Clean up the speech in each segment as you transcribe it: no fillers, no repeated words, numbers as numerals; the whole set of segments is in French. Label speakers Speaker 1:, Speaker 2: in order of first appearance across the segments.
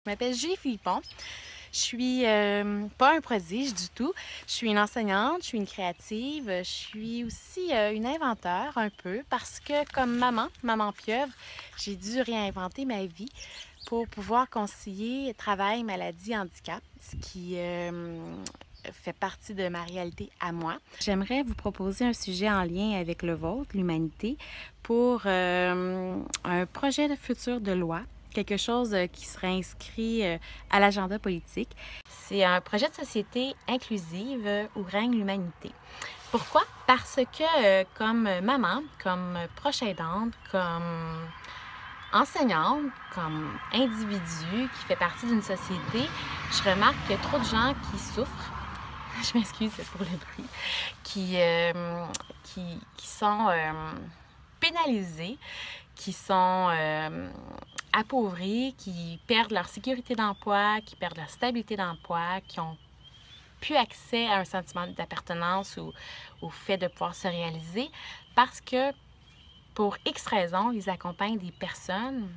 Speaker 1: Je m'appelle Julie Philippon. Je suis pas un prodige du tout. Je suis une enseignante, je suis une créative, je suis aussi une inventeur un peu parce que comme maman pieuvre, j'ai dû réinventer ma vie pour pouvoir concilier travail, maladie, handicap, ce qui fait partie de ma réalité à moi. J'aimerais vous proposer un sujet en lien avec le vôtre, l'humanité, pour un projet de futur de loi, quelque chose qui serait inscrit à l'agenda politique. C'est un projet de société inclusive où règne l'humanité. Pourquoi? Parce que comme maman, comme proche aidante, comme enseignante, comme individu qui fait partie d'une société, je remarque qu'il y a trop de gens qui souffrent, je m'excuse pour le bruit, qui sont pénalisés, qui sont appauvris, qui perdent leur sécurité d'emploi, qui perdent leur stabilité d'emploi, qui ont plus accès à un sentiment d'appartenance ou au fait de pouvoir se réaliser parce que pour X raisons, ils accompagnent des personnes,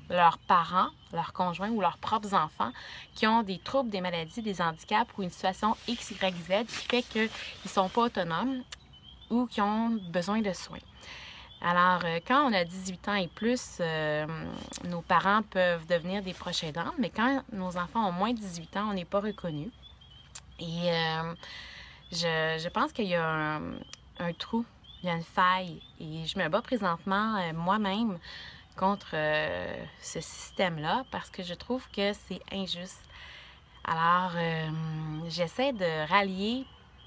Speaker 1: leurs parents, leurs conjoints ou leurs propres enfants qui ont des troubles, des maladies, des handicaps ou une situation X, Y, Z qui fait qu'ils ne sont pas autonomes ou qui ont besoin de soins. Alors, quand on a 18 ans et plus, nos parents peuvent devenir des proches aidants, mais quand nos enfants ont moins de 18 ans, on n'est pas reconnu. Et je pense qu'il y a un trou, il y a une faille. Et je me bats présentement moi-même contre ce système-là parce que je trouve que c'est injuste. Alors, j'essaie de rallier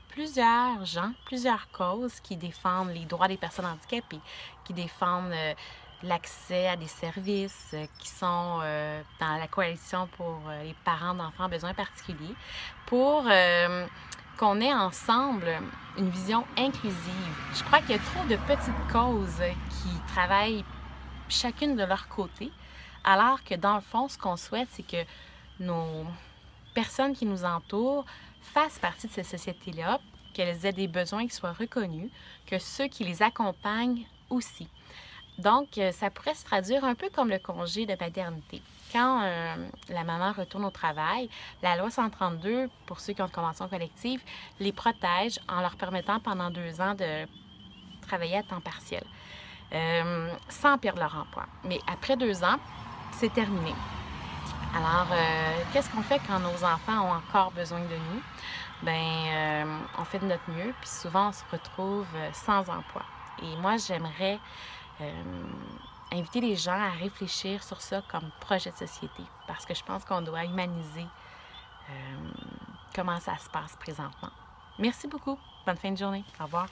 Speaker 1: plusieurs gens, plusieurs causes qui défendent les droits des personnes handicapées, qui défendent l'accès à des services, qui sont dans la coalition pour les parents d'enfants à besoins particuliers, pour qu'on ait ensemble une vision inclusive. Je crois qu'il y a trop de petites causes qui travaillent chacune de leur côté, alors que dans le fond, ce qu'on souhaite, c'est que nos personnes qui nous entourent fassent partie de cette société-là, qu'elles aient des besoins qui soient reconnus, que ceux qui les accompagnent aussi. Donc, ça pourrait se traduire un peu comme le congé de paternité. Quand la maman retourne au travail, la loi 132, pour ceux qui ont une convention collective, les protège en leur permettant pendant 2 ans de travailler à temps partiel, sans perdre leur emploi. Mais après 2 ans, c'est terminé. Alors, qu'est-ce qu'on fait quand nos enfants ont encore besoin de nous? Bien, on fait de notre mieux, puis souvent, on se retrouve sans emploi. Et moi, j'aimerais inviter les gens à réfléchir sur ça comme projet de société, parce que je pense qu'on doit humaniser comment ça se passe présentement. Merci beaucoup. Bonne fin de journée. Au revoir.